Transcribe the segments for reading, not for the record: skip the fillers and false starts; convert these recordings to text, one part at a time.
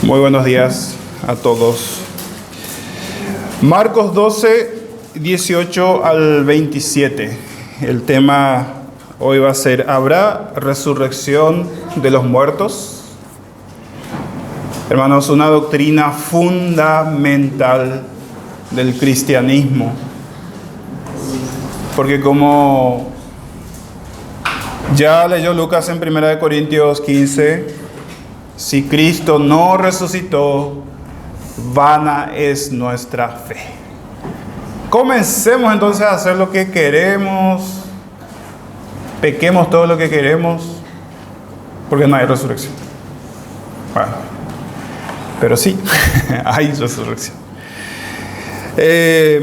Muy buenos días a todos. Marcos 12, 18 al 27. El tema hoy va a ser: ¿habrá resurrección de los muertos? Hermanos, una doctrina fundamental del cristianismo. Porque como ya leyó Lucas en 1 Corintios 15, si Cristo no resucitó, vana es nuestra fe. Comencemos entonces a hacer lo que queremos, pequemos todo lo que queremos, porque no hay resurrección. Bueno, pero sí, hay resurrección.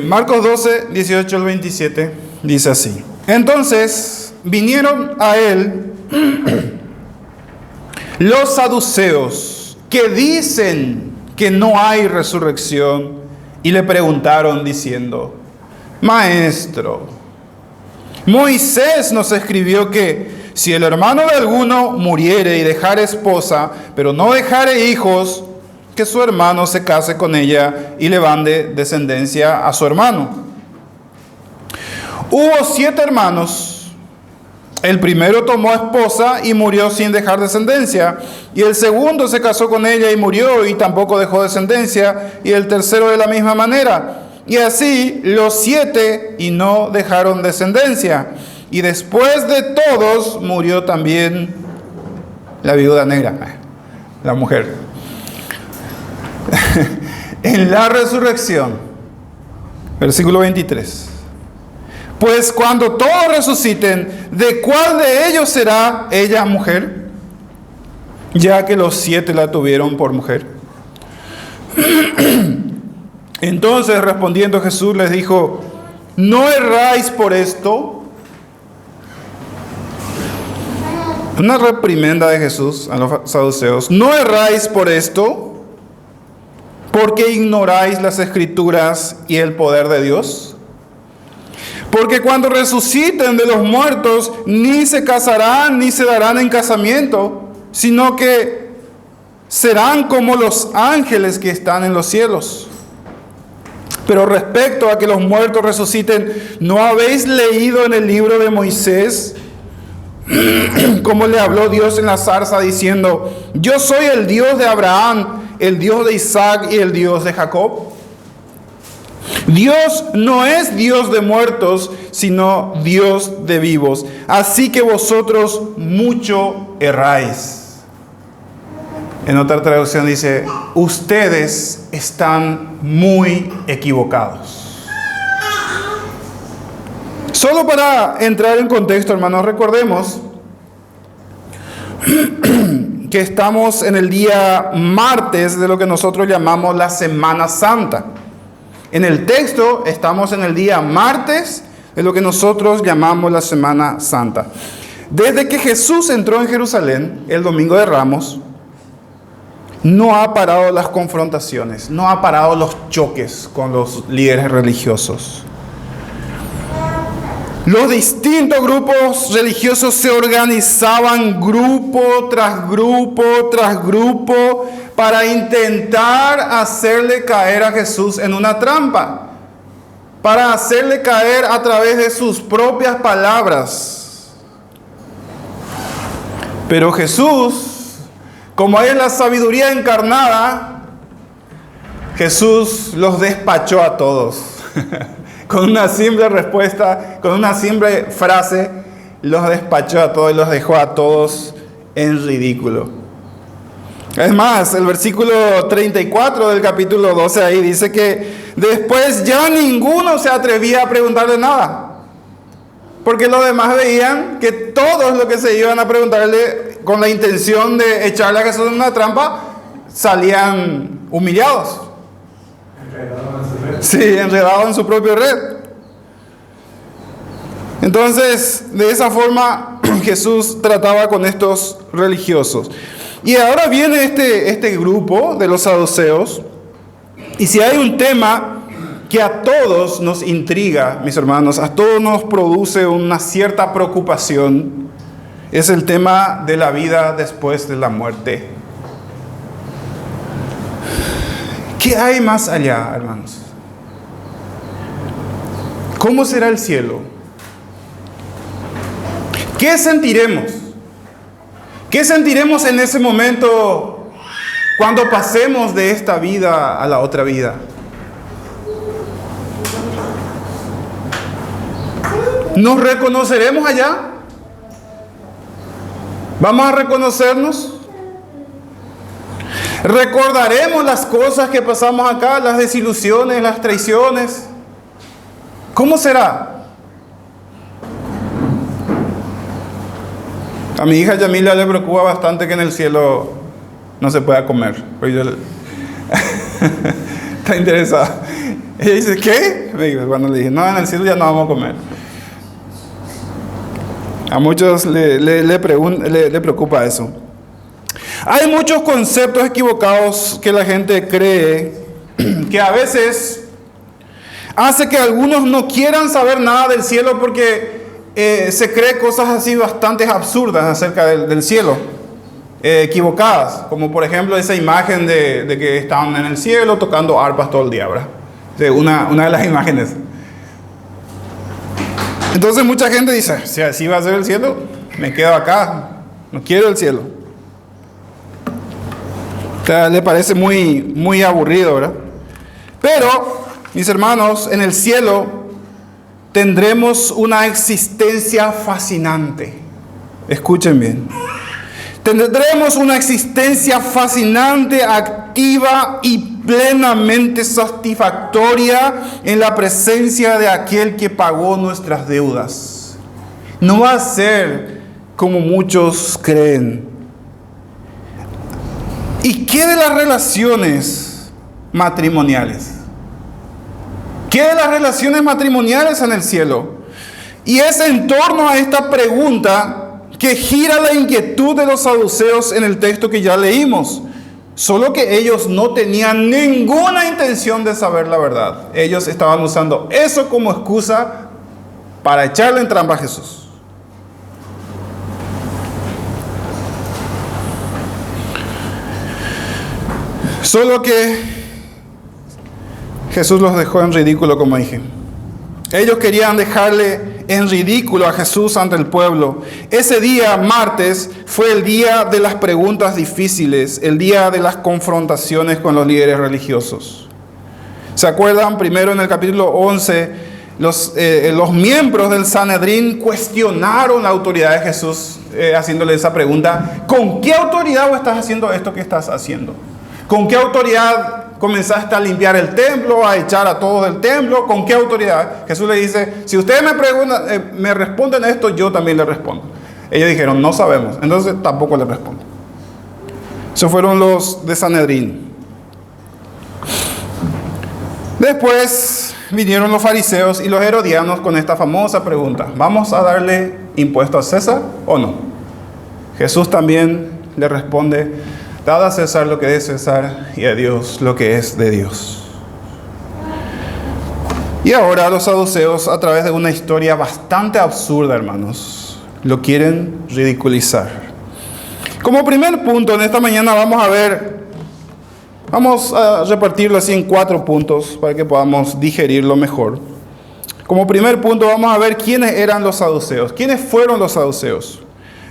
Marcos 12, 18 al 27, dice así: Entonces vinieron a él los saduceos, que dicen que no hay resurrección, y le preguntaron diciendo: Maestro, Moisés nos escribió que si el hermano de alguno muriere y dejare esposa, pero no dejare hijos, que su hermano se case con ella y le mande descendencia a su hermano. Hubo 7 hermanos. El primero tomó esposa y murió sin dejar descendencia, y el segundo se casó con ella y murió y tampoco dejó descendencia, y el tercero de la misma manera. Y así los 7 y no dejaron descendencia. Y después de todos murió también la viuda negra, la mujer. En la resurrección, versículo 23. Pues cuando todos resuciten, ¿de cuál de ellos será ella mujer? Ya que los 7 la tuvieron por mujer. Entonces respondiendo Jesús les dijo: ¿no erráis por esto? Una reprimenda de Jesús a los saduceos. ¿No erráis por esto? ¿Porque ignoráis las Escrituras y el poder de Dios? Porque cuando resuciten de los muertos, ni se casarán ni se darán en casamiento, sino que serán como los ángeles que están en los cielos. Pero respecto a que los muertos resuciten, ¿no habéis leído en el libro de Moisés cómo le habló Dios en la zarza diciendo: yo soy el Dios de Abraham, el Dios de Isaac y el Dios de Jacob? Dios no es Dios de muertos, sino Dios de vivos. Así que vosotros mucho erráis. En otra traducción dice: ustedes están muy equivocados. Solo para entrar en contexto, hermanos, recordemos que estamos en el día martes de lo que nosotros llamamos la Semana Santa. En el texto estamos en el día martes de lo que nosotros llamamos la Semana Santa. Desde que Jesús entró en Jerusalén el domingo de Ramos, no ha parado las confrontaciones, no ha parado los choques con los líderes religiosos. Los distintos grupos religiosos se organizaban grupo tras grupo tras grupo para intentar hacerle caer a Jesús en una trampa, para hacerle caer a través de sus propias palabras. Pero Jesús, como es la sabiduría encarnada, Jesús los despachó a todos. Con una simple respuesta, con una simple frase, los despachó a todos y los dejó a todos en ridículo. Es más, el versículo 34 del capítulo 12 ahí dice que después ya ninguno se atrevía a preguntarle nada. Porque los demás veían que todos los que se iban a preguntarle con la intención de echarle a Jesús en una trampa, salían humillados. Sí, enredado en su propia red. Entonces, de esa forma Jesús trataba con estos religiosos. Y ahora viene este grupo de los saduceos. Y si hay un tema que a todos nos intriga, mis hermanos, a todos nos produce una cierta preocupación, es el tema de la vida después de la muerte. ¿Qué hay más allá, hermanos? ¿Cómo será el cielo? ¿Qué sentiremos? ¿Qué sentiremos en ese momento cuando pasemos de esta vida a la otra vida? ¿Nos reconoceremos allá? ¿Vamos a reconocernos? ¿Recordaremos las cosas que pasamos acá, las desilusiones, las traiciones? ¿Cómo será? A mi hija Yamila le preocupa bastante que en el cielo no se pueda comer. Está interesada. Ella dice, ¿qué? Cuando le dije, no, en el cielo ya no vamos a comer. A muchos le preocupa eso. Hay muchos conceptos equivocados que la gente cree que a veces hace que algunos no quieran saber nada del cielo porque se cree cosas así bastante absurdas acerca del cielo, equivocadas, como por ejemplo esa imagen de que estaban en el cielo tocando arpas todo el día, ¿verdad? Una de las imágenes. Entonces mucha gente dice, si así va a ser el cielo, me quedo acá, no quiero el cielo. O sea, le parece muy aburrido, ¿verdad? Pero, mis hermanos, en el cielo tendremos una existencia fascinante. Escuchen bien. Tendremos una existencia fascinante, activa y plenamente satisfactoria en la presencia de aquel que pagó nuestras deudas. No va a ser como muchos creen. ¿Y qué de las relaciones matrimoniales? ¿Qué de las relaciones matrimoniales en el cielo? Y es en torno a esta pregunta que gira la inquietud de los saduceos en el texto que ya leímos. Solo que ellos no tenían ninguna intención de saber la verdad. Ellos estaban usando eso como excusa para echarle en trampa a Jesús. Solo que Jesús los dejó en ridículo, como dije. Ellos querían dejarle en ridículo a Jesús ante el pueblo. Ese día, martes, fue el día de las preguntas difíciles, el día de las confrontaciones con los líderes religiosos. ¿Se acuerdan? Primero en el capítulo 11, los miembros del Sanedrín cuestionaron la autoridad de Jesús, haciéndole esa pregunta: ¿con qué autoridad vos estás haciendo esto que estás haciendo? ¿Con qué autoridad comenzaste a limpiar el templo, a echar a todos del templo? ¿Con qué autoridad? Jesús le dice, si ustedes me responden esto, yo también les respondo. Ellos dijeron, no sabemos. Entonces tampoco les respondo. Esos fueron los de Sanedrín. Después vinieron los fariseos y los herodianos con esta famosa pregunta: ¿vamos a darle impuesto a César o no? Jesús también le responde: dad a César lo que es de César y a Dios lo que es de Dios. Y ahora los saduceos, a través de una historia bastante absurda, hermanos, lo quieren ridiculizar. Como primer punto, en esta mañana vamos a repartirlo así en 4 puntos para que podamos digerirlo mejor. Como primer punto vamos a ver quiénes eran los saduceos, quiénes fueron los saduceos.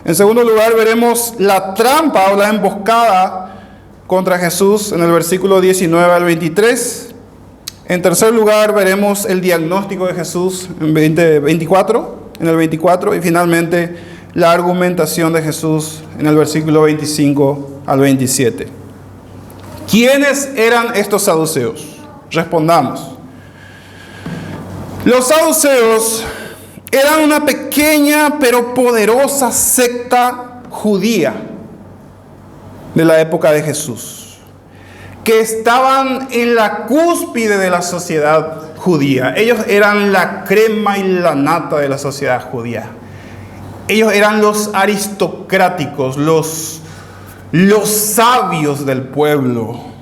En segundo lugar, veremos la trampa o la emboscada contra Jesús en el versículo 19 al 23. En tercer lugar, veremos el diagnóstico de Jesús en el 24. Y finalmente, la argumentación de Jesús en el versículo 25 al 27. ¿Quiénes eran estos saduceos? Respondamos. Los saduceos eran una pequeña pero poderosa secta judía de la época de Jesús, que estaban en la cúspide de la sociedad judía. Ellos eran la crema y la nata de la sociedad judía. Ellos eran los aristocráticos, los sabios del pueblo.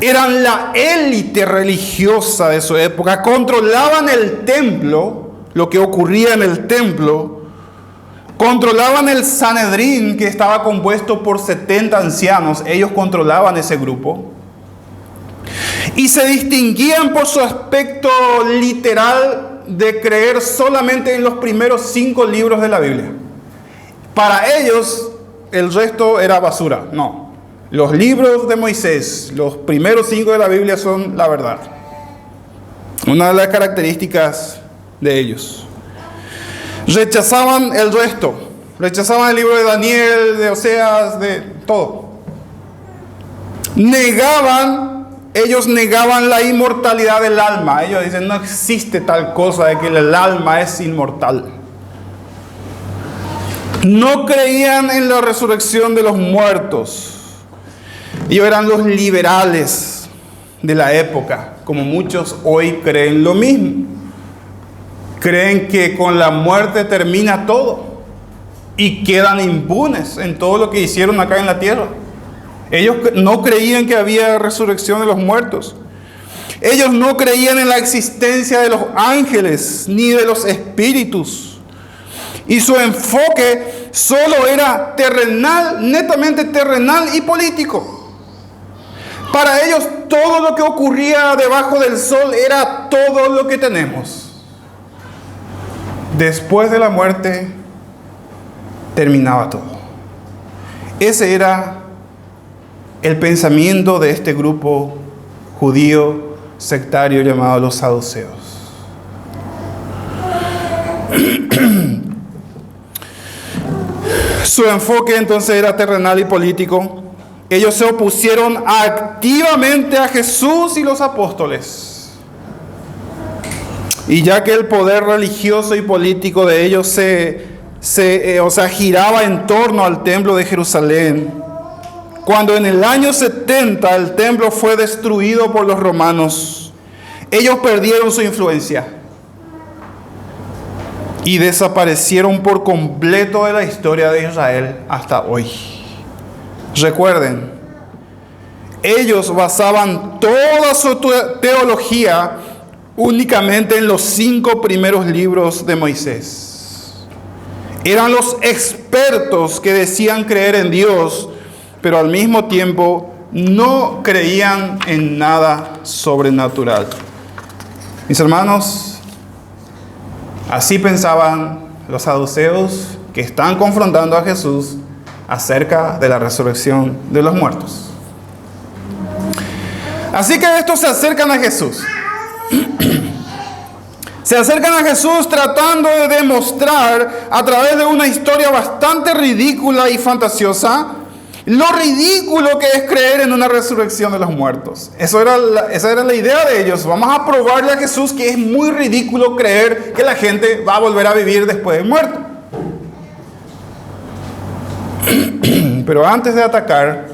Eran la élite religiosa de su época, controlaban el templo, lo que ocurría en el templo, controlaban el Sanedrín, que estaba compuesto por 70 ancianos, ellos controlaban ese grupo, y se distinguían por su aspecto literal de creer solamente en los primeros 5 libros de la Biblia. Para ellos, el resto era basura. No, los libros de Moisés, los primeros 5 de la Biblia son la verdad. Una de las características de ellos. Rechazaban el resto. Rechazaban el libro de Daniel, de Oseas, de todo. Ellos negaban la inmortalidad del alma. Ellos dicen, no existe tal cosa de que el alma es inmortal. No creían en la resurrección de los muertos. Ellos eran los liberales de la época, como muchos hoy creen lo mismo. Creen que con la muerte termina todo y quedan impunes en todo lo que hicieron acá en la tierra. Ellos no creían que había resurrección de los muertos. Ellos no creían en la existencia de los ángeles ni de los espíritus. Y su enfoque solo era terrenal, netamente terrenal y político. Para ellos todo lo que ocurría debajo del sol era todo lo que tenemos. Después de la muerte terminaba todo. Ese era el pensamiento de este grupo judío sectario llamado los saduceos. Su enfoque entonces era terrenal y político. Ellos se opusieron activamente a Jesús y los apóstoles. Y ya que el poder religioso y político de ellos giraba en torno al templo de Jerusalén, cuando en el año 70 el templo fue destruido por los romanos, ellos perdieron su influencia y desaparecieron por completo de la historia de Israel hasta hoy. Recuerden, ellos basaban toda su teología únicamente en los 5 primeros libros de Moisés. Eran los expertos que decían creer en Dios, pero al mismo tiempo no creían en nada sobrenatural. Mis hermanos, así pensaban los saduceos que están confrontando a Jesús acerca de la resurrección de los muertos. Así que estos se acercan a Jesús. Se acercan a Jesús tratando de demostrar a través de una historia bastante ridícula y fantasiosa lo ridículo que es creer en una resurrección de los muertos. Esa era la idea de ellos. Vamos a probarle a Jesús que es muy ridículo creer que la gente va a volver a vivir después de muerto. Pero antes de atacar,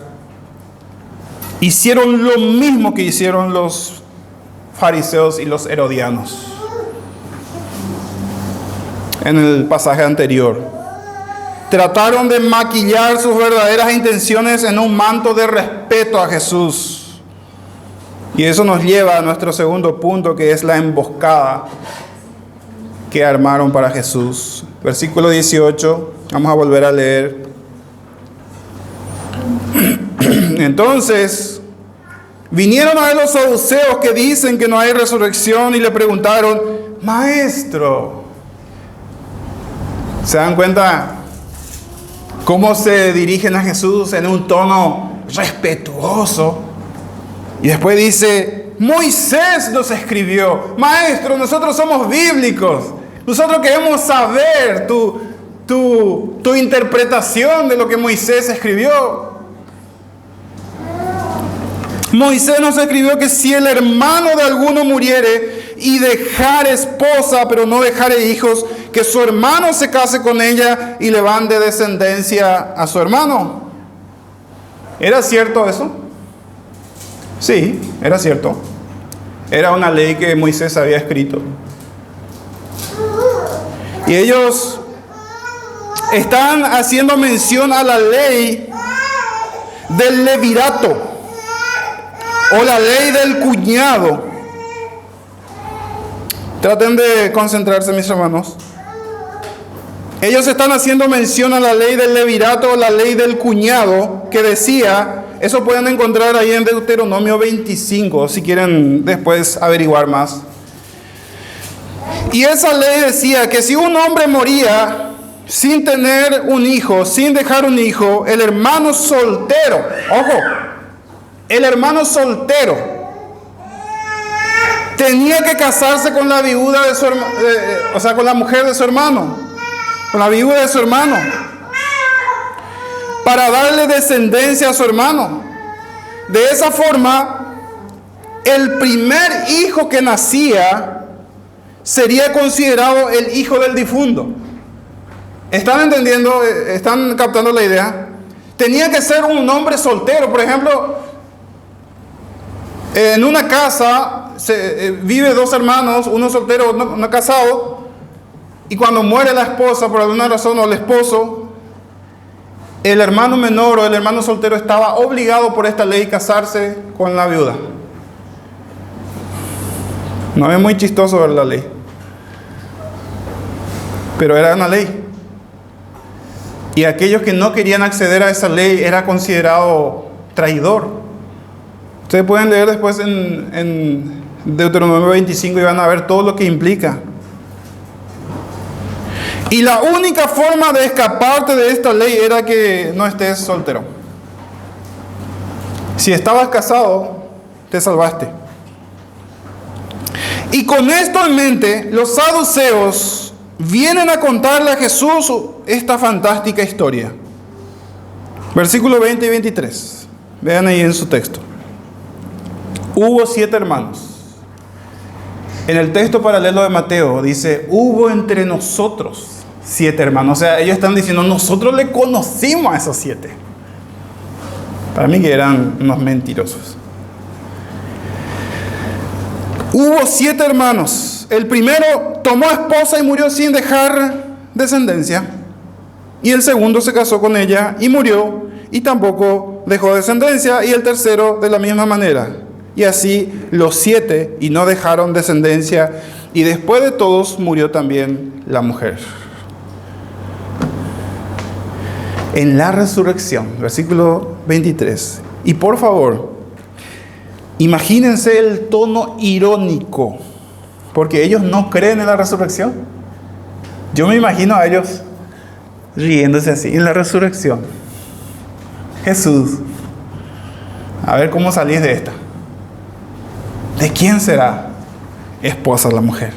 hicieron lo mismo que hicieron los fariseos y los herodianos en el pasaje anterior. Trataron de maquillar sus verdaderas intenciones en un manto de respeto a Jesús. Y eso nos lleva a nuestro segundo punto, que es la emboscada que armaron para Jesús. Versículo 18, vamos a volver a leer. Entonces, vinieron a él los saduceos que dicen que no hay resurrección y le preguntaron: Maestro, ¿se dan cuenta cómo se dirigen a Jesús en un tono respetuoso? Y después dice: Moisés nos escribió. Maestro, nosotros somos bíblicos. Nosotros queremos saber tu interpretación de lo que Moisés escribió. Moisés nos escribió que si el hermano de alguno muriere y dejare esposa, pero no dejare hijos, que su hermano se case con ella y le van de descendencia a su hermano. ¿Era cierto eso? Sí, era cierto. Era una ley que Moisés había escrito. Y ellos están haciendo mención a la ley del levirato, o la ley del cuñado. Traten de concentrarse, mis hermanos. Ellos están haciendo mención a la ley del levirato, o la ley del cuñado, que decía: Eso pueden encontrar ahí en Deuteronomio 25, si quieren después averiguar más. Y esa ley decía que si un hombre moría sin tener un hijo, sin dejar un hijo, el hermano soltero, ojo, el hermano soltero tenía que casarse con la viuda de su hermano, o sea, con la mujer de su hermano, con la viuda de su hermano, para darle descendencia a su hermano. De esa forma, el primer hijo que nacía sería considerado el hijo del difunto. ¿Están entendiendo? ¿Están captando la idea? Tenía que ser un hombre soltero. Por ejemplo, en una casa vive dos hermanos, uno soltero, uno casado, y cuando muere la esposa por alguna razón o el esposo, el hermano menor o el hermano soltero estaba obligado por esta ley a casarse con la viuda. No es muy chistoso ver la ley, pero era una ley. Y aquellos que no querían acceder a esa ley era considerado traidor. Ustedes pueden leer después en Deuteronomio 25 y van a ver todo lo que implica. Y la única forma de escaparte de esta ley era que no estés soltero. Si estabas casado, te salvaste. Y con esto en mente, los saduceos vienen a contarle a Jesús esta fantástica historia. Versículos 20 y 23. Vean ahí en su texto. Hubo 7 hermanos. En el texto paralelo de Mateo dice, hubo entre nosotros 7 hermanos. O sea, ellos están diciendo, nosotros le conocimos a esos 7. Para mí que eran unos mentirosos. Hubo 7 hermanos. El primero tomó esposa y murió sin dejar descendencia. Y el segundo se casó con ella y murió y tampoco dejó descendencia. Y el tercero de la misma manera. Y así los 7 y no dejaron descendencia. Y después de todos murió también la mujer. En la resurrección, versículo 23. Y por favor, imagínense el tono irónico, porque ellos no creen en la resurrección. Yo me imagino a ellos riéndose así, en la resurrección. Jesús, a ver cómo salís de esta. ¿De quién será esposa la mujer?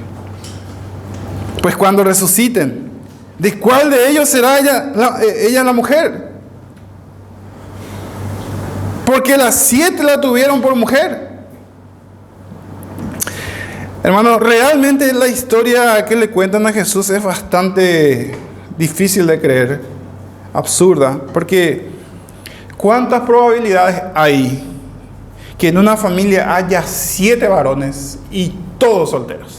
Pues cuando resuciten, ¿de cuál de ellos será ella la mujer? Porque las 7 la tuvieron por mujer. Hermano, realmente la historia que le cuentan a Jesús es bastante difícil de creer, absurda, porque ¿cuántas probabilidades hay que en una familia haya 7 varones y todos solteros?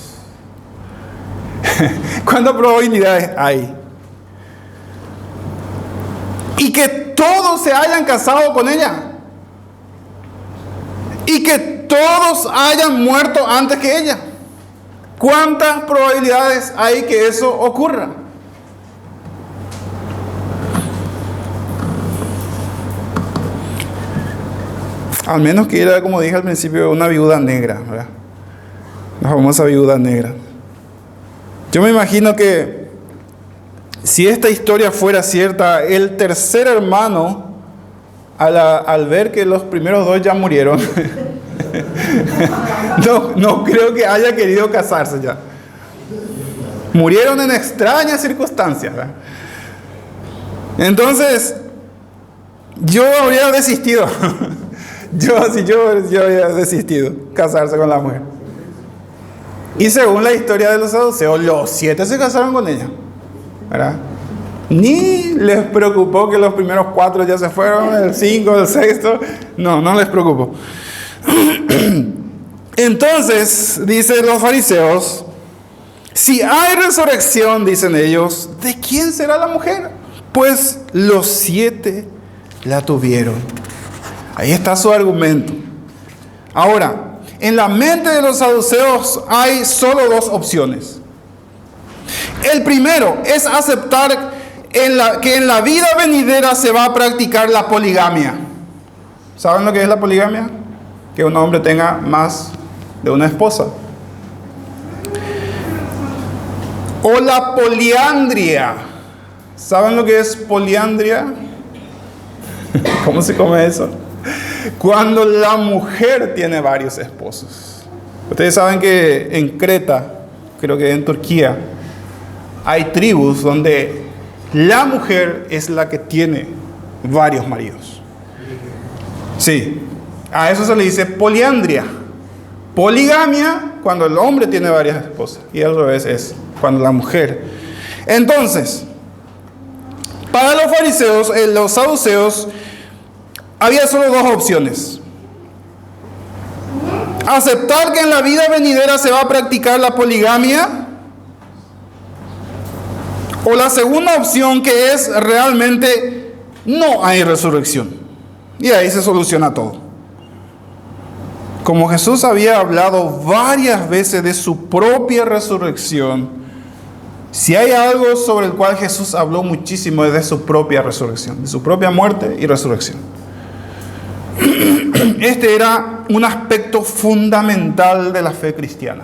¿Cuántas probabilidades hay? Y que todos se hayan casado con ella. Y que todos hayan muerto antes que ella. ¿Cuántas probabilidades hay que eso ocurra? Al menos que era, como dije al principio, una viuda negra, ¿verdad? La famosa viuda negra. Yo me imagino que si esta historia fuera cierta, el tercer hermano, al ver que los primeros 2 ya murieron, no creo que haya querido casarse ya. Murieron en extrañas circunstancias, ¿verdad? Entonces, yo habría desistido. yo habría desistido casarse con la mujer. Y según la historia de los saduceos, los 7 se casaron con ella, ¿verdad? Ni les preocupó que los primeros 4 ya se fueron, el 5, el 6, no les preocupó. Entonces, dicen los fariseos, si hay resurrección, dicen ellos, ¿de quién será la mujer? Pues los 7 la tuvieron. Ahí está su argumento. Ahora, en la mente de los saduceos hay solo 2 opciones. El primero es aceptar que en la vida venidera se va a practicar la poligamia. ¿Saben lo que es la poligamia? Que un hombre tenga más de una esposa. O la poliandria. ¿Saben lo que es poliandria? ¿Cómo se come eso? Cuando la mujer tiene varios esposos. Ustedes saben que en Creta, creo que en Turquía, hay tribus donde la mujer es la que tiene varios maridos. Sí, a eso se le dice poliandria. Poligamia, cuando el hombre tiene varias esposas. Y al revés es cuando la mujer. Entonces, para los fariseos, los saduceos, había solo dos opciones. Aceptar que en la vida venidera se va a practicar la poligamia, o la segunda opción, que es realmente no hay resurrección. Y ahí se soluciona todo. Como Jesús había hablado varias veces de su propia resurrección, si hay algo sobre el cual Jesús habló muchísimo es de su propia resurrección, de su propia muerte y resurrección. Este era un aspecto fundamental de la fe cristiana.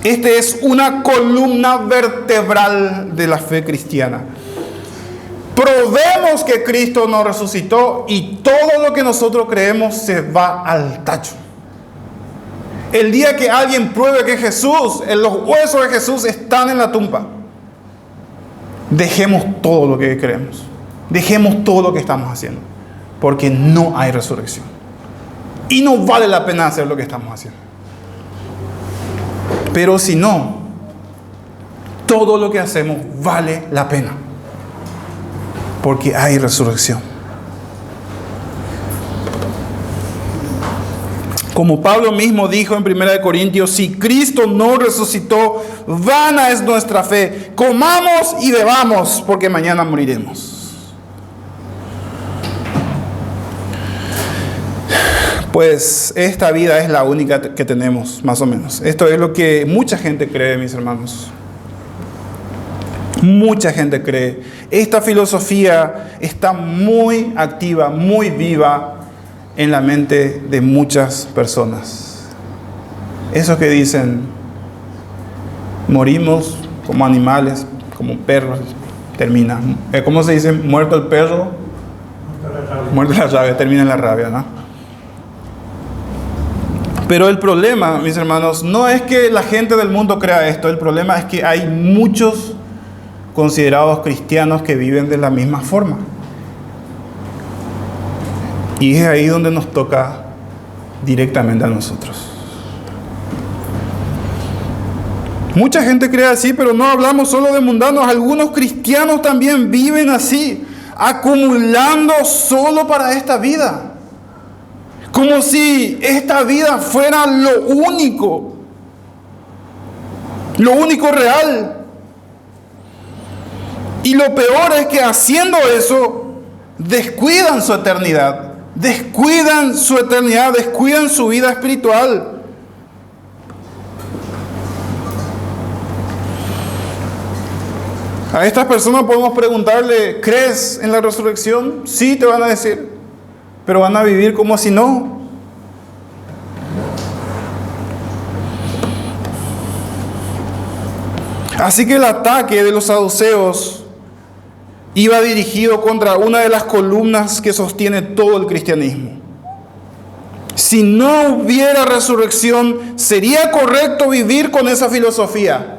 Este es una columna vertebral de la fe cristiana. Probemos que Cristo no resucitó y todo lo que nosotros creemos se va al tacho. El día que alguien pruebe que Jesús, los huesos de Jesús están en la tumba, dejemos todo lo que creemos. Dejemos todo lo que estamos haciendo. Porque no hay resurrección. Y no vale la pena hacer lo que estamos haciendo. Pero si no, todo lo que hacemos vale la pena. Porque hay resurrección. Como Pablo mismo dijo en 1 Corintios, si Cristo no resucitó, vana es nuestra fe. Comamos y bebamos, porque mañana moriremos. Pues esta vida es la única que tenemos, más o menos. Esto es lo que mucha gente cree, mis hermanos. Mucha gente cree. Esta filosofía está muy activa, muy viva en la mente de muchas personas. Esos que dicen, morimos como animales, como perros, termina. ¿Cómo se dice? Muerto el perro, muerto la rabia, termina en la rabia, ¿no? Pero el problema, mis hermanos, no es que la gente del mundo crea esto. El problema es que hay muchos considerados cristianos que viven de la misma forma. Y es ahí donde nos toca directamente a nosotros. Mucha gente cree así, pero no hablamos solo de mundanos. Algunos cristianos también viven así, acumulando solo para esta vida. Como si esta vida fuera lo único real. Y lo peor es que haciendo eso, descuidan su eternidad, descuidan su vida espiritual. A estas personas podemos preguntarle, ¿crees en la resurrección? Sí, te van a decir. Pero van a vivir como si no. Así que el ataque de los saduceos iba dirigido contra una de las columnas que sostiene todo el cristianismo. Si no hubiera resurrección, sería correcto vivir con esa filosofía.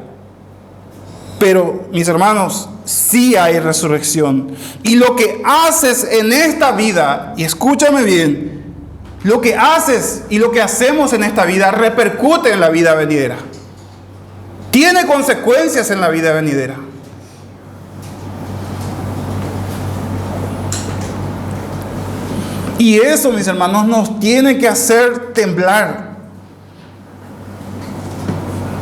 Pero, mis hermanos, sí hay resurrección. Y lo que haces en esta vida, y escúchame bien, lo que haces y lo que hacemos en esta vida repercute en la vida venidera. Tiene consecuencias en la vida venidera. Y eso, mis hermanos, nos tiene que hacer temblar.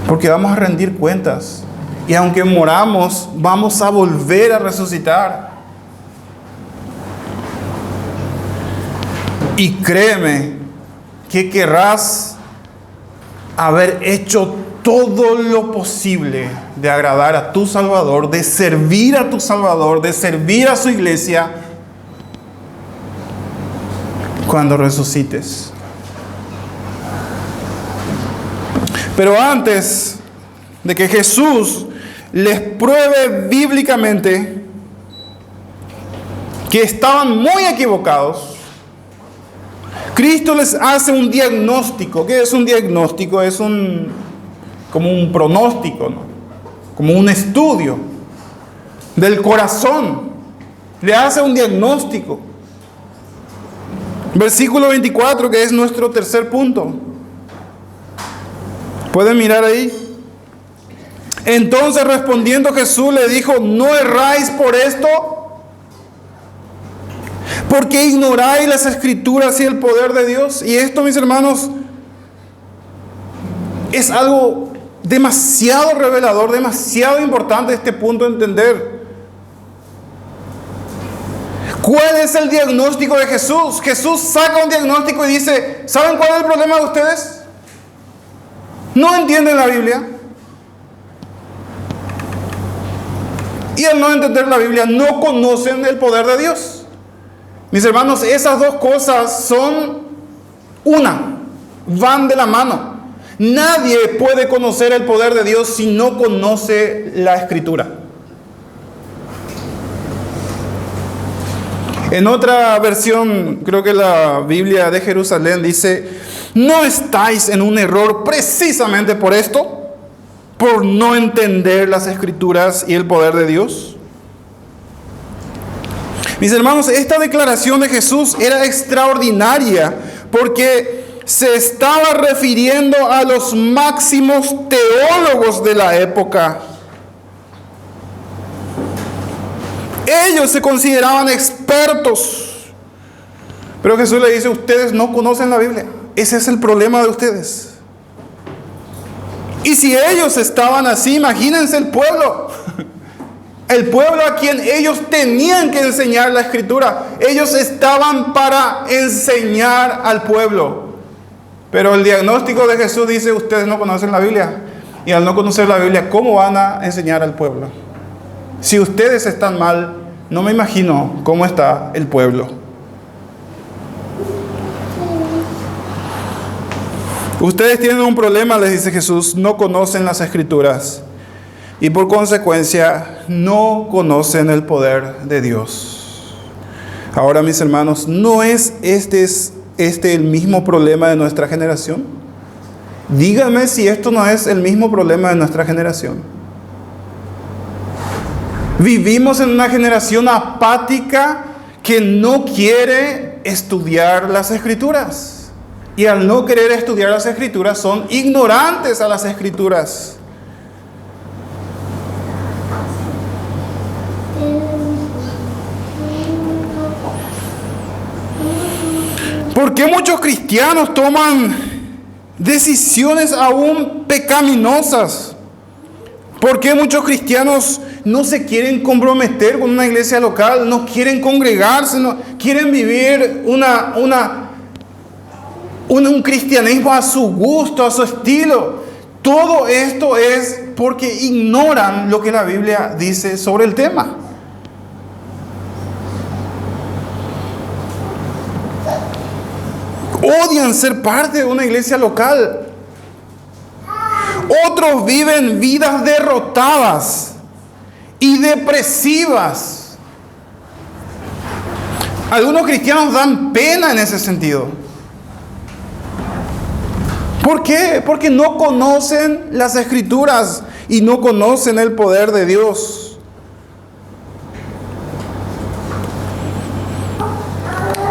Porque vamos a rendir cuentas. Y aunque moramos, vamos a volver a resucitar. Y créeme que querrás haber hecho todo lo posible de agradar a tu Salvador, de servir a tu Salvador, de servir a su iglesia. cuando resucites. Pero antes de que Jesús les pruebe bíblicamente que estaban muy equivocados, Cristo les hace un diagnóstico. ¿Qué es un diagnóstico? Es como un pronóstico, ¿no? Como un estudio del corazón. Le hace un diagnóstico. Versículo 24, que es nuestro tercer punto. ¿Pueden mirar ahí? Entonces respondiendo Jesús le dijo: ¿no erráis por esto? Porque ignoráis las Escrituras y el poder de Dios. Y esto, mis hermanos, es algo demasiado revelador, demasiado importante este punto de entender. ¿Cuál es el diagnóstico de Jesús? Jesús saca un diagnóstico y dice: ¿saben cuál es el problema de ustedes? No entienden la Biblia. Y al no entender la Biblia, no conocen el poder de Dios. Mis hermanos, esas dos cosas son van de la mano. Nadie puede conocer el poder de Dios si no conoce la Escritura. En otra versión, creo que la Biblia de Jerusalén dice: ¿no estáis en un error precisamente por esto? ¿Por no entender las Escrituras y el poder de Dios? Mis hermanos, esta declaración de Jesús era extraordinaria porque se estaba refiriendo a los máximos teólogos de la época. Ellos se consideraban expertos. Pero Jesús le dice: ustedes no conocen la Biblia. Ese es el problema de ustedes. Y si ellos estaban así, imagínense el pueblo. El pueblo a quien ellos tenían que enseñar la Escritura. Ellos estaban para enseñar al pueblo. Pero el diagnóstico de Jesús dice: ustedes no conocen la Biblia. Y al no conocer la Biblia, ¿cómo van a enseñar al pueblo? Si ustedes están mal, no me imagino cómo está el pueblo. Ustedes tienen un problema, les dice Jesús: no conocen las Escrituras y por consecuencia no conocen el poder de Dios. Ahora, mis hermanos, ¿no es este el mismo problema de nuestra generación? Díganme si esto no es el mismo problema de nuestra generación. Vivimos en una generación apática que no quiere estudiar las Escrituras. Y al no querer estudiar las Escrituras, son ignorantes a las Escrituras. ¿Por qué muchos cristianos toman decisiones aún pecaminosas? ¿Por qué muchos cristianos no se quieren comprometer con una iglesia local? No quieren congregarse, no quieren vivir un cristianismo a su gusto, a su estilo. Todo esto es porque ignoran lo que la Biblia dice sobre el tema. Odian ser parte de una iglesia local. Otros viven vidas derrotadas y depresivas. Algunos cristianos dan pena en ese sentido. ¿Por qué? Porque no conocen las Escrituras y no conocen el poder de Dios.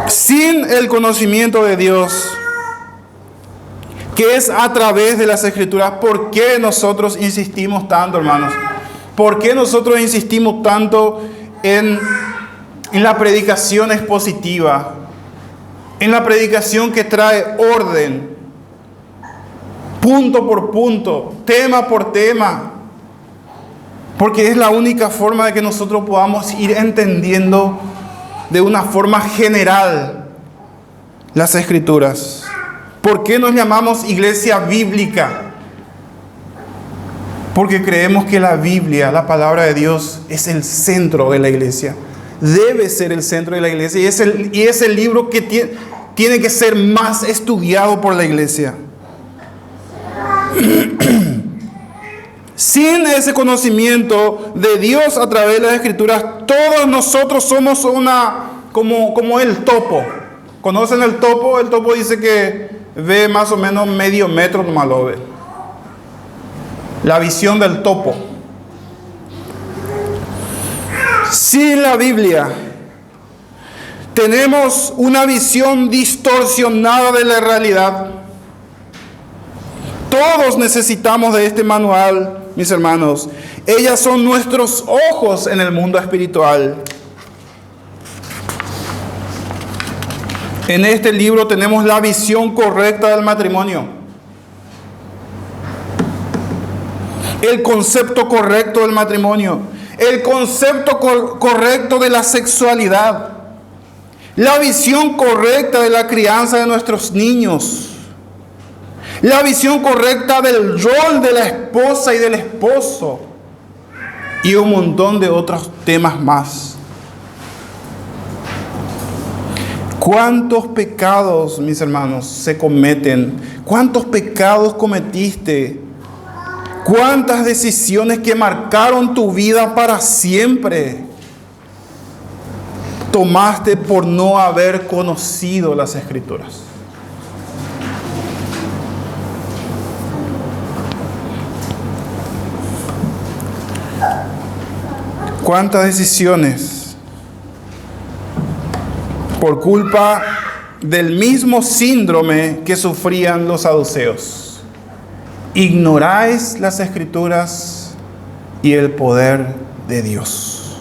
Sin el conocimiento de Dios, que es a través de las Escrituras, ¿por qué nosotros insistimos tanto, hermanos? ¿Por qué nosotros insistimos tanto en la predicación expositiva? En la predicación que trae orden, punto por punto, tema por tema. Porque es la única forma de que nosotros podamos ir entendiendo de una forma general las Escrituras. ¿Por qué nos llamamos iglesia bíblica? Porque creemos que la Biblia, la palabra de Dios, es el centro de la iglesia. Debe ser el centro de la iglesia y es el libro que tiene que ser más estudiado por la iglesia. Sin ese conocimiento de Dios a través de las Escrituras, todos nosotros somos como el topo. ¿Conocen el topo? El topo dice que ve más o menos medio metro, nomás lo ve. La visión del topo. Sin la Biblia, tenemos una visión distorsionada de la realidad. Todos necesitamos de este manual, mis hermanos. Ellas son nuestros ojos en el mundo espiritual. En este libro tenemos la visión correcta del matrimonio, el concepto correcto del matrimonio, el concepto correcto de la sexualidad, la visión correcta de la crianza de nuestros niños, la visión correcta del rol de la esposa y del esposo, y un montón de otros temas más. ¿Cuántos pecados, mis hermanos, se cometen? ¿Cuántos pecados cometiste? ¿Cuántas decisiones que marcaron tu vida para siempre tomaste por no haber conocido las Escrituras? ¿Cuántas decisiones por culpa del mismo síndrome que sufrían los saduceos? Ignoráis las Escrituras y el poder de Dios.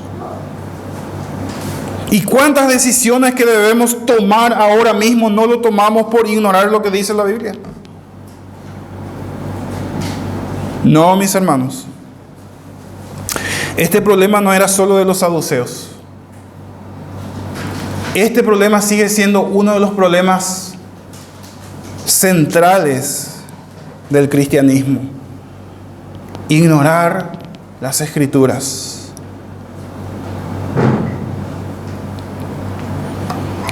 ¿Y cuántas decisiones que debemos tomar ahora mismo no lo tomamos por ignorar lo que dice la Biblia? No, mis hermanos. Este problema no era solo de los saduceos. Este problema sigue siendo uno de los problemas centrales del cristianismo. Ignorar las Escrituras.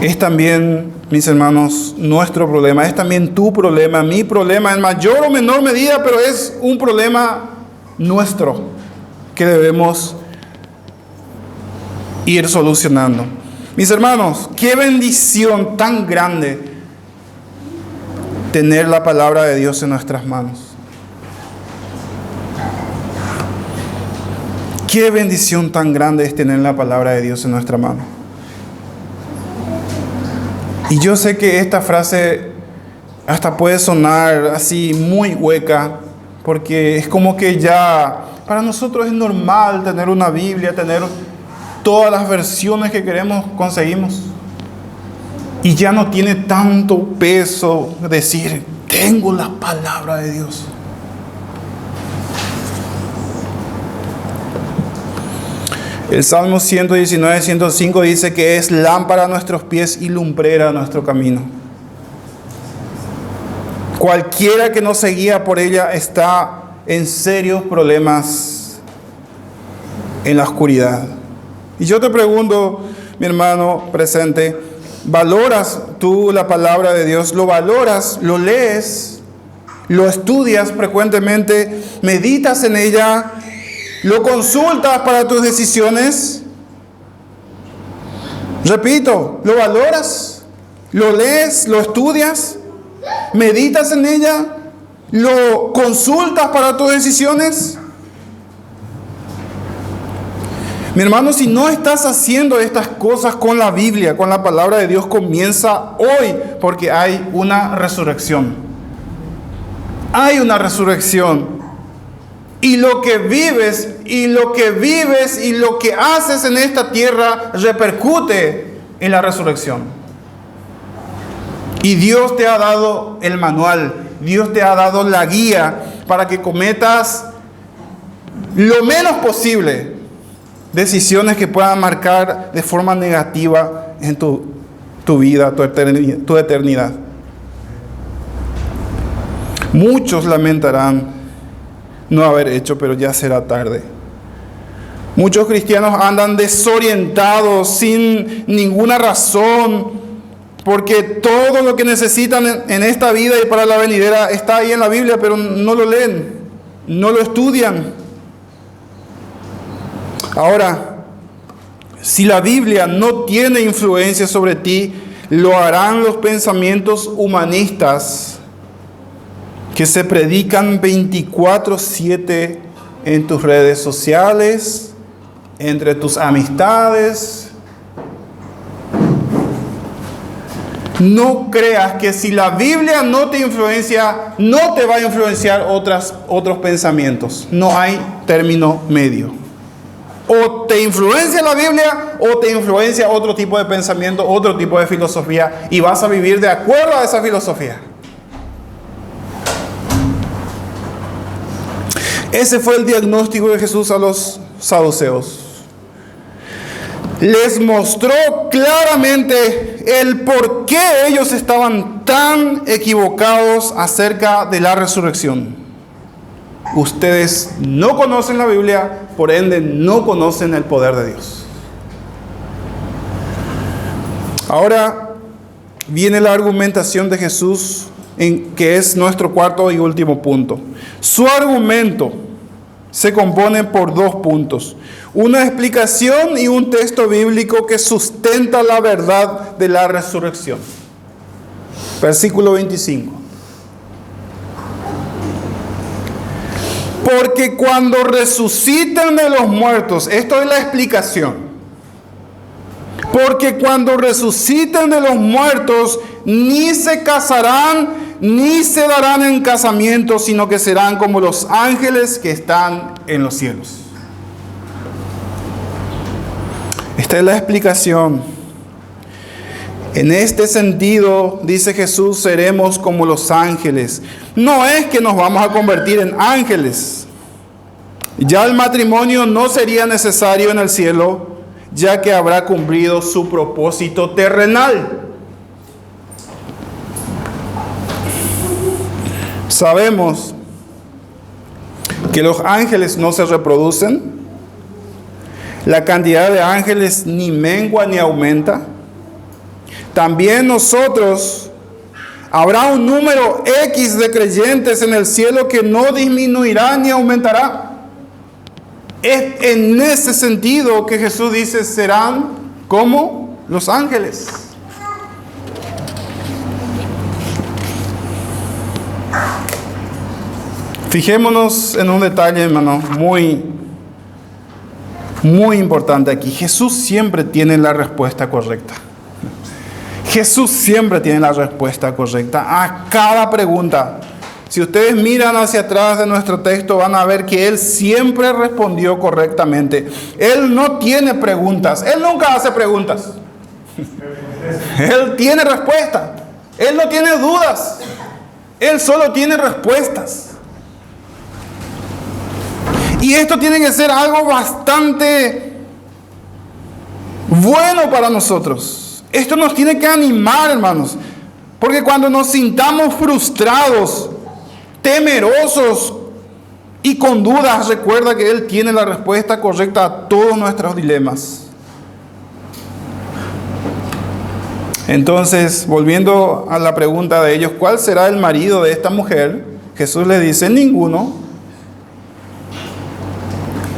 Es también, mis hermanos, nuestro problema. Es también tu problema, mi problema, en mayor o menor medida, pero es un problema nuestro que debemos ir solucionando. Mis hermanos, qué bendición tan grande tener la palabra de Dios en nuestras manos. Qué bendición tan grande es tener la palabra de Dios en nuestra mano. Y yo sé que esta frase hasta puede sonar así muy hueca, porque es como que ya para nosotros es normal tener una Biblia, tener todas las versiones que queremos, conseguimos. Y ya no tiene tanto peso decir, tengo la palabra de Dios. El Salmo 119, 105 dice que es lámpara a nuestros pies y lumbrera a nuestro camino. Cualquiera que no se guía por ella está en serios problemas en la oscuridad. Y yo te pregunto, mi hermano presente, ¿valoras tú la palabra de Dios? ¿Lo valoras? ¿Lo lees? ¿Lo estudias frecuentemente? ¿Meditas en ella? ¿Lo consultas para tus decisiones? Repito, ¿lo valoras? ¿Lo lees? ¿Lo estudias? ¿Meditas en ella? ¿Lo consultas para tus decisiones? Mi hermano, si no estás haciendo estas cosas con la Biblia, con la palabra de Dios, comienza hoy, porque hay una resurrección. Hay una resurrección. Y lo que vives, y lo que haces en esta tierra repercute en la resurrección. Y Dios te ha dado el manual, Dios te ha dado la guía para que cometas lo menos posible decisiones que puedan marcar de forma negativa en tu vida, tu eternidad. Muchos lamentarán no haber hecho, pero ya será tarde. Muchos cristianos andan desorientados, sin ninguna razón, Porque todo lo que necesitan en esta vida y para la venidera está ahí en la Biblia, pero no lo leen, no lo estudian. Ahora, si la Biblia no tiene influencia sobre ti, lo harán los pensamientos humanistas que se predican 24/7 en tus redes sociales, entre tus amistades. No creas que si la Biblia no te influencia, no te va a influenciar otros pensamientos. No hay término medio. O te influencia la Biblia o te influencia otro tipo de pensamiento, otro tipo de filosofía, y vas a vivir de acuerdo a esa filosofía. Ese fue el diagnóstico de Jesús a los saduceos. Les mostró claramente el por qué ellos estaban tan equivocados acerca de la resurrección. Ustedes no conocen la Biblia, por ende no conocen el poder de Dios. Ahora viene la argumentación de Jesús, que es nuestro cuarto y último punto. Su argumento se compone por dos puntos: una explicación y un texto bíblico que sustenta la verdad de la resurrección. Versículo 25. Porque cuando resuciten de los muertos, esto es la explicación. Porque cuando resuciten de los muertos, ni se casarán, ni se darán en casamiento, sino que serán como los ángeles que están en los cielos. Esta es la explicación. En este sentido, dice Jesús, seremos como los ángeles. No es que nos vamos a convertir en ángeles. Ya el matrimonio no sería necesario en el cielo, ya que habrá cumplido su propósito terrenal. Sabemos que los ángeles no se reproducen. La cantidad de ángeles ni mengua ni aumenta. También nosotros, habrá un número X de creyentes en el cielo que no disminuirá ni aumentará. Es en ese sentido que Jesús dice, serán como los ángeles. Fijémonos en un detalle, hermano, muy importante aquí. Jesús siempre tiene la respuesta correcta. Jesús siempre tiene la respuesta correcta a cada pregunta. Si ustedes miran hacia atrás de nuestro texto, van a ver que Él siempre respondió correctamente. Él no tiene preguntas. Él nunca hace preguntas. Él tiene respuesta. Él no tiene dudas. Él solo tiene respuestas. Y esto tiene que ser algo bastante bueno para nosotros. Esto nos tiene que animar, hermanos. Porque cuando nos sintamos frustrados, temerosos y con dudas, recuerda que Él tiene la respuesta correcta a todos nuestros dilemas. Entonces, volviendo a la pregunta de ellos, ¿cuál será el marido de esta mujer? Jesús les dice, ninguno.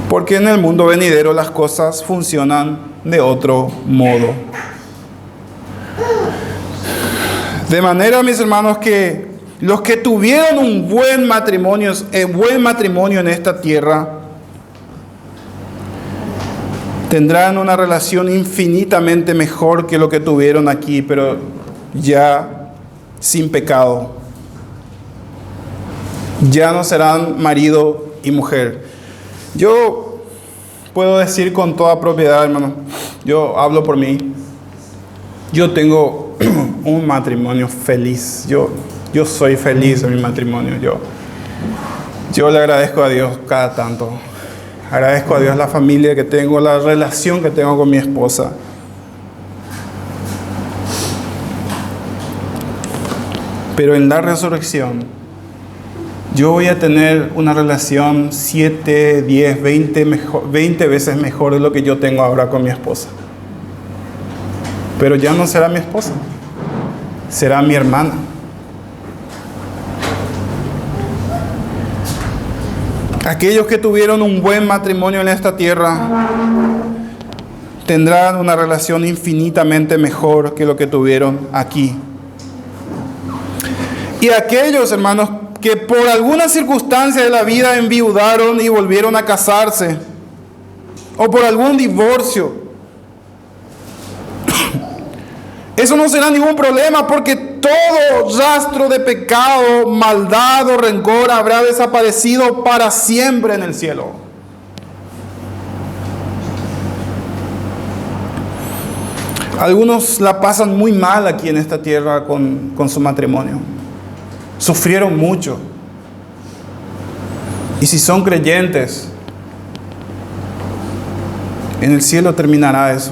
Porque en el mundo venidero las cosas funcionan de otro modo. De manera, mis hermanos, que los que tuvieron un buen matrimonio en esta tierra, tendrán una relación infinitamente mejor que lo que tuvieron aquí, pero ya sin pecado. Ya no serán marido y mujer. Yo puedo decir con toda propiedad, hermano, yo hablo por mí. Yo tengo un matrimonio feliz. Yo soy feliz en mi matrimonio. Yo le agradezco a Dios cada tanto. Agradezco a Dios la familia que tengo, la relación que tengo con mi esposa. Pero en la resurrección, yo voy a tener una relación 7, 10, 20 veces mejor de lo que yo tengo ahora con mi esposa. Pero ya no será mi esposa. será mi hermana. Aquellos que tuvieron un buen matrimonio en esta tierra tendrán una relación infinitamente mejor que lo que tuvieron aquí. Y aquellos, hermanos, que por alguna circunstancia de la vida enviudaron y volvieron a casarse, o por algún divorcio, eso no será ningún problema, porque todo rastro de pecado, maldad o rencor habrá desaparecido para siempre en el cielo. Algunos la pasan muy mal aquí en esta tierra con su matrimonio. Sufrieron mucho. Y si son creyentes, en el cielo terminará eso.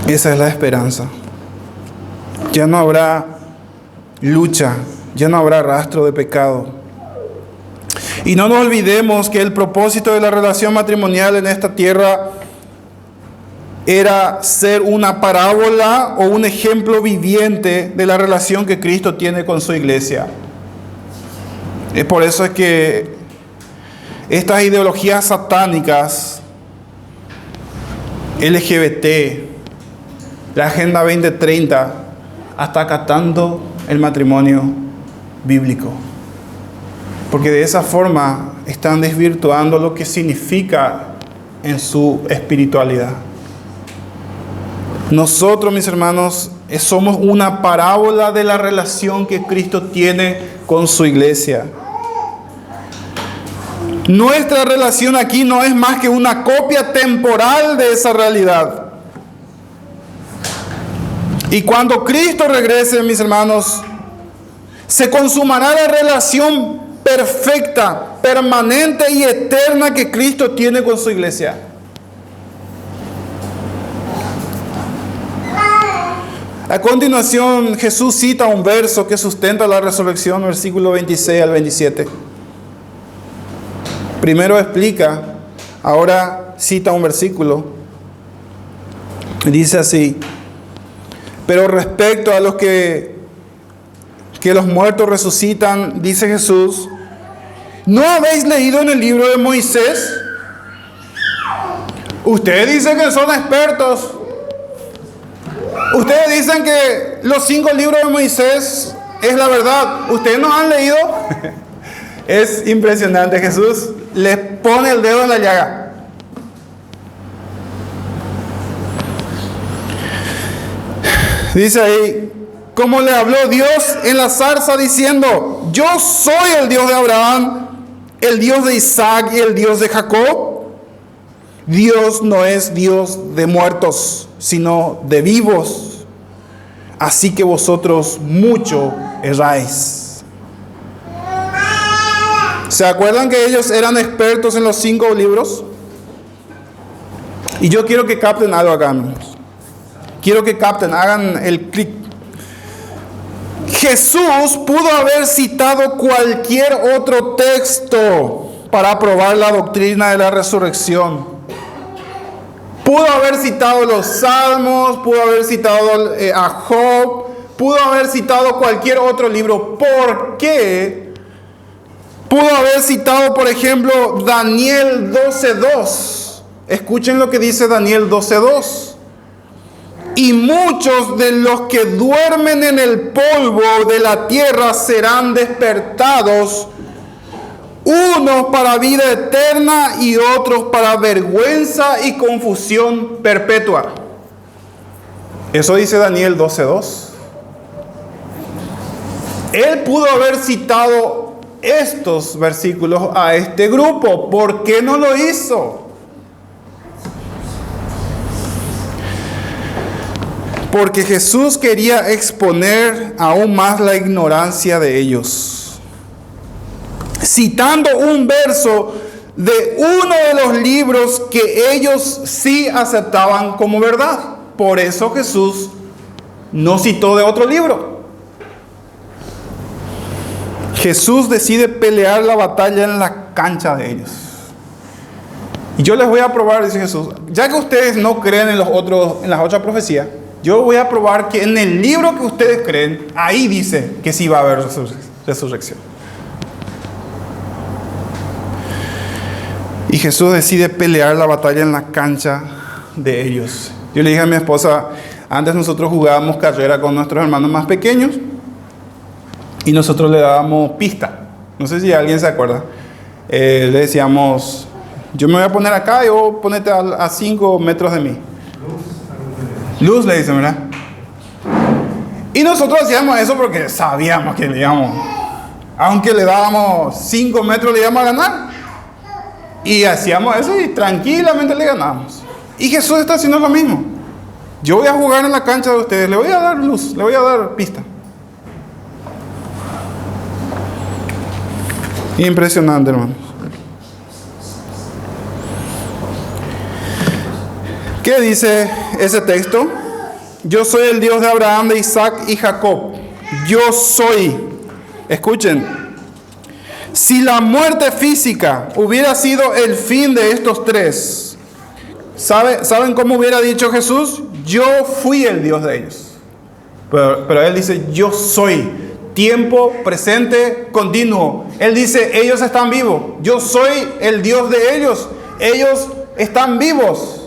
Esa es la esperanza. Ya no habrá lucha, ya no habrá rastro de pecado. Y no nos olvidemos que el propósito de la relación matrimonial en esta tierra era ser una parábola o un ejemplo viviente de la relación que Cristo tiene con su iglesia. Es por eso es que estas ideologías satánicas, LGBT, la Agenda 2030, hasta acatando el matrimonio bíblico. Porque de esa forma están desvirtuando lo que significa en su espiritualidad. Nosotros, mis hermanos, somos una parábola de la relación que Cristo tiene con su iglesia. Nuestra relación aquí no es más que una copia temporal de esa realidad. Y cuando Cristo regrese, mis hermanos, se consumará la relación perfecta, permanente y eterna que Cristo tiene con su iglesia. A continuación, Jesús cita un verso que sustenta la resurrección, versículo 26 al 27. Primero explica, ahora cita un versículo. Dice así: pero respecto a los que los muertos resucitan, dice Jesús, ¿no habéis leído en el libro de Moisés? Ustedes dicen que son expertos. Ustedes dicen que los 5 libros de Moisés es la verdad. ¿Ustedes no han leído? Es impresionante. Jesús les pone el dedo en la llaga. Dice ahí, como le habló Dios en la zarza diciendo, yo soy el Dios de Abraham, el Dios de Isaac y el Dios de Jacob. Dios no es Dios de muertos, sino de vivos. Así que vosotros mucho erráis. ¿Se acuerdan que ellos eran expertos en los 5 libros? Y yo quiero que capten algo acá, amigos. Quiero que capten, hagan el clic. Jesús pudo haber citado cualquier otro texto para probar la doctrina de la resurrección. Pudo haber citado los Salmos, pudo haber citado a Job, pudo haber citado cualquier otro libro. ¿Por qué? Pudo haber citado, por ejemplo, Daniel 12:2. Escuchen lo que dice Daniel 12:2. Y muchos de los que duermen en el polvo de la tierra serán despertados, unos para vida eterna y otros para vergüenza y confusión perpetua. Eso dice Daniel 12:2. Él pudo haber citado estos versículos a este grupo. ¿Por qué no lo hizo? Porque Jesús quería exponer aún más la ignorancia de ellos, citando un verso de uno de los libros que ellos sí aceptaban como verdad. Por eso Jesús no citó de otro libro. Jesús decide pelear la batalla en la cancha de ellos. Y yo les voy a probar, dice Jesús, ya que ustedes no creen en las otras profecías, yo voy a probar que en el libro que ustedes creen, ahí dice que sí va a haber resurrección. Y Jesús decide pelear la batalla en la cancha de ellos. Yo le dije a mi esposa, antes nosotros jugábamos carrera con nuestros hermanos más pequeños y nosotros le dábamos pista. No sé si alguien se acuerda. Le decíamos, yo me voy a poner acá y vos ponete a 5 metros de mí. Luz le dicen, ¿verdad? Y nosotros hacíamos eso porque sabíamos que le íbamos, aunque le dábamos 5 metros, le íbamos a ganar. Y hacíamos eso y tranquilamente le ganábamos. Y Jesús está haciendo lo mismo. Yo voy a jugar en la cancha de ustedes, le voy a dar luz, le voy a dar pista. Impresionante, hermanos. ¿Qué dice ese texto? Yo soy el Dios de Abraham, de Isaac y Jacob. Yo soy. Escuchen. Si la muerte física hubiera sido el fin de estos tres, ¿saben cómo hubiera dicho Jesús? Yo fui el Dios de ellos. Pero Él dice, yo soy. Tiempo presente continuo. Él dice, ellos están vivos. Yo soy el Dios de ellos. Ellos están vivos.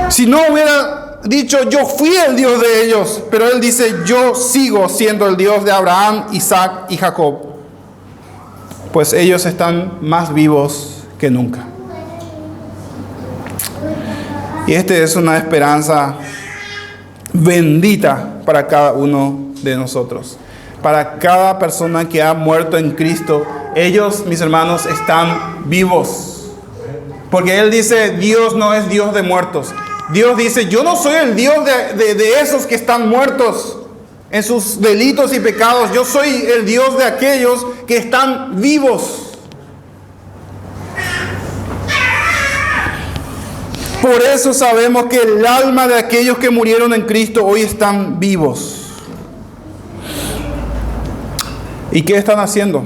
Si no hubiera dicho, yo fui el Dios de ellos, pero Él dice, yo sigo siendo el Dios de Abraham, Isaac y Jacob, pues ellos están más vivos que nunca. Y esta es una esperanza bendita para cada uno de nosotros. Para cada persona que ha muerto en Cristo, ellos, mis hermanos, están vivos. Porque Él dice, Dios no es Dios de muertos. Dios dice, yo no soy el Dios de esos que están muertos en sus delitos y pecados. Yo soy el Dios de aquellos que están vivos. Por eso sabemos que el alma de aquellos que murieron en Cristo hoy están vivos. ¿Y qué están haciendo?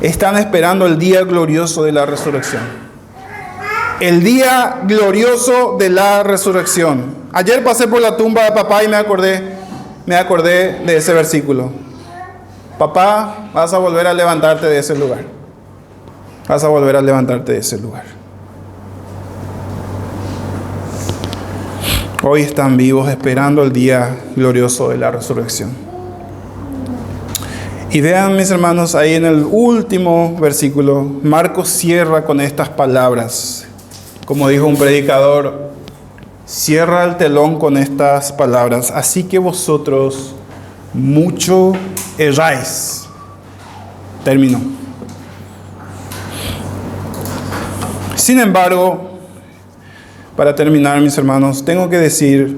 Están esperando el día glorioso de la resurrección. El día glorioso de la resurrección. Ayer pasé por la tumba de papá y me acordé de ese versículo. Papá, vas a volver a levantarte de ese lugar. Vas a volver a levantarte de ese lugar. Hoy están vivos esperando el día glorioso de la resurrección. Y vean, mis hermanos, ahí en el último versículo, Marcos cierra con estas palabras. Como dijo un predicador, cierra el telón con estas palabras. Así que vosotros mucho erráis. Terminó. Sin embargo, para terminar, mis hermanos, tengo que decir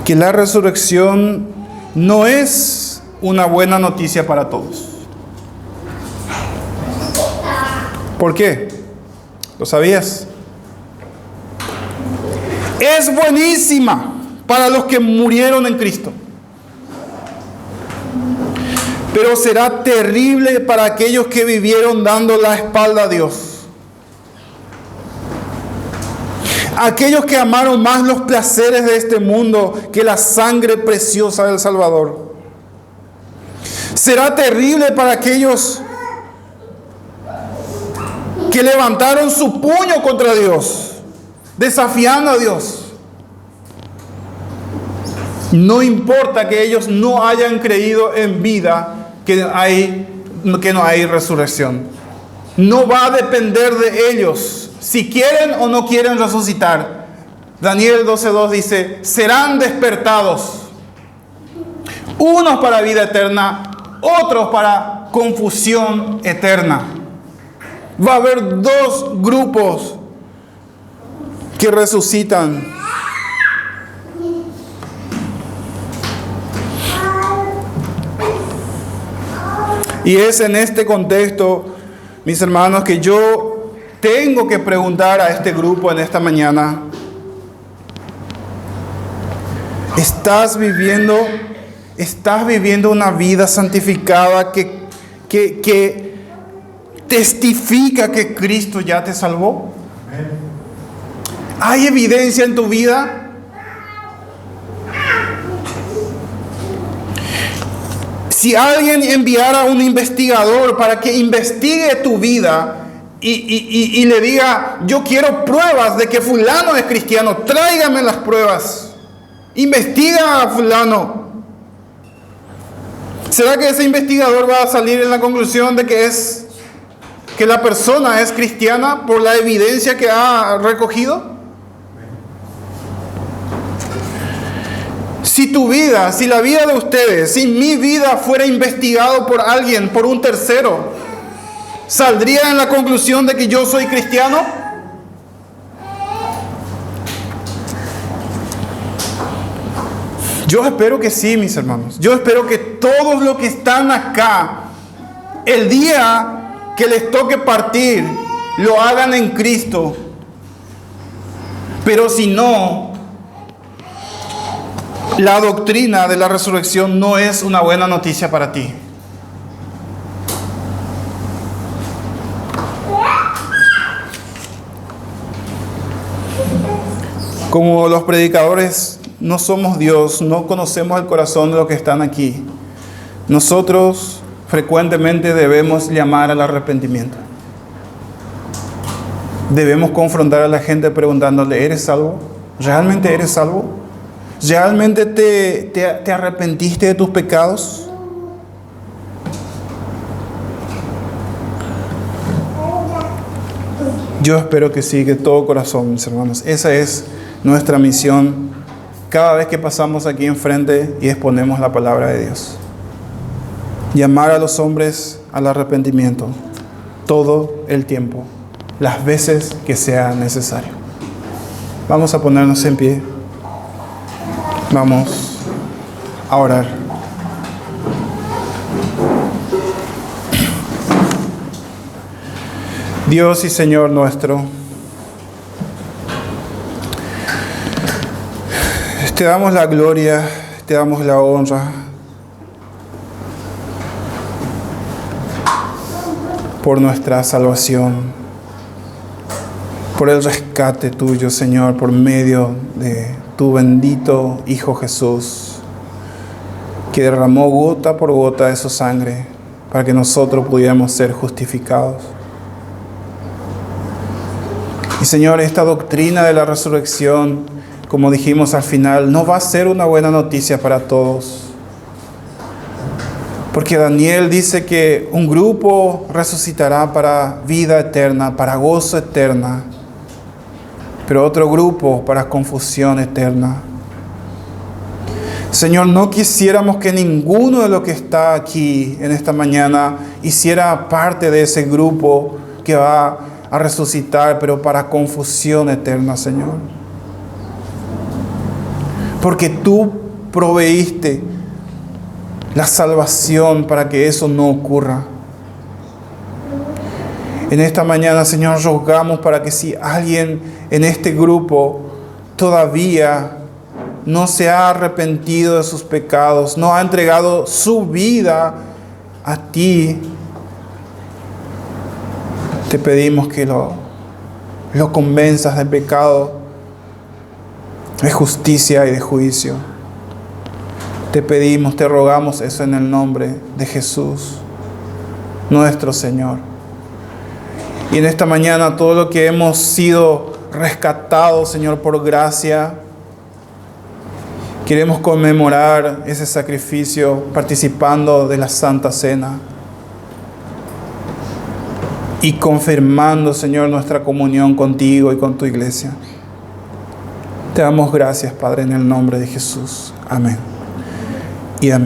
que la resurrección no es una buena noticia para todos. ¿Por qué? ¿Lo sabías? Es buenísima para los que murieron en Cristo. Pero será terrible para aquellos que vivieron dando la espalda a Dios. Aquellos que amaron más los placeres de este mundo que la sangre preciosa del Salvador. Será terrible para aquellos que levantaron su puño contra Dios, desafiando a Dios. No importa que ellos no hayan creído en vida, que no hay resurrección. No va a depender de ellos si quieren o no quieren resucitar. Daniel 12:2 dice, serán despertados, unos para vida eterna, otros para confusión eterna. Va a haber dos grupos que resucitan. Y es en este contexto, mis hermanos, que yo tengo que preguntar a este grupo en esta mañana: ¿estás viviendo una vida santificada que testifica que Cristo ya te salvó? ¿Hay evidencia en tu vida? Si alguien enviara a un investigador para que investigue tu vida y le diga, yo quiero pruebas de que fulano es cristiano, tráigame las pruebas, investiga a fulano, ¿será que ese investigador va a salir en la conclusión de que la persona es cristiana por la evidencia que ha recogido? Si tu vida, si la vida de ustedes, si mi vida fuera investigado por alguien, por un tercero, ¿saldría en la conclusión de que yo soy cristiano? Yo espero que sí, mis hermanos. Yo espero que todos los que están acá, el día que les toque partir, lo hagan en Cristo. Pero si no, la doctrina de la resurrección no es una buena noticia para ti. Como los predicadores no somos Dios, no conocemos el corazón de los que están aquí, nosotros frecuentemente debemos llamar al arrepentimiento. Debemos confrontar a la gente preguntándole, ¿eres salvo? ¿Realmente eres salvo? ¿Realmente te arrepentiste de tus pecados? Yo espero que sí, que todo corazón, mis hermanos. Esa es nuestra misión cada vez que pasamos aquí enfrente y exponemos la palabra de Dios. Llamar a los hombres al arrepentimiento todo el tiempo, las veces que sea necesario. Vamos a ponernos en pie. Vamos a orar. Dios y Señor nuestro, te damos la gloria, te damos la honra por nuestra salvación, por el rescate tuyo, Señor, por medio de tu bendito Hijo Jesús, que derramó gota por gota de su sangre para que nosotros pudiéramos ser justificados. Y Señor, esta doctrina de la resurrección, como dijimos al final, no va a ser una buena noticia para todos. Porque Daniel dice que un grupo resucitará para vida eterna, para gozo eterna, pero otro grupo para confusión eterna. Señor, no quisiéramos que ninguno de los que está aquí en esta mañana hiciera parte de ese grupo que va a resucitar, pero para confusión eterna, Señor. Porque tú proveíste la salvación para que eso no ocurra. En esta mañana, Señor, rogamos para que si alguien en este grupo todavía no se ha arrepentido de sus pecados, no ha entregado su vida a ti, te pedimos que lo convenzas de pecado, de justicia y de juicio. Te pedimos, te rogamos eso en el nombre de Jesús, nuestro Señor. Y en esta mañana, todo lo que hemos sido rescatados, Señor, por gracia, queremos conmemorar ese sacrificio participando de la Santa Cena y confirmando, Señor, nuestra comunión contigo y con tu iglesia. Te damos gracias, Padre, en el nombre de Jesús. Amén. Y amén.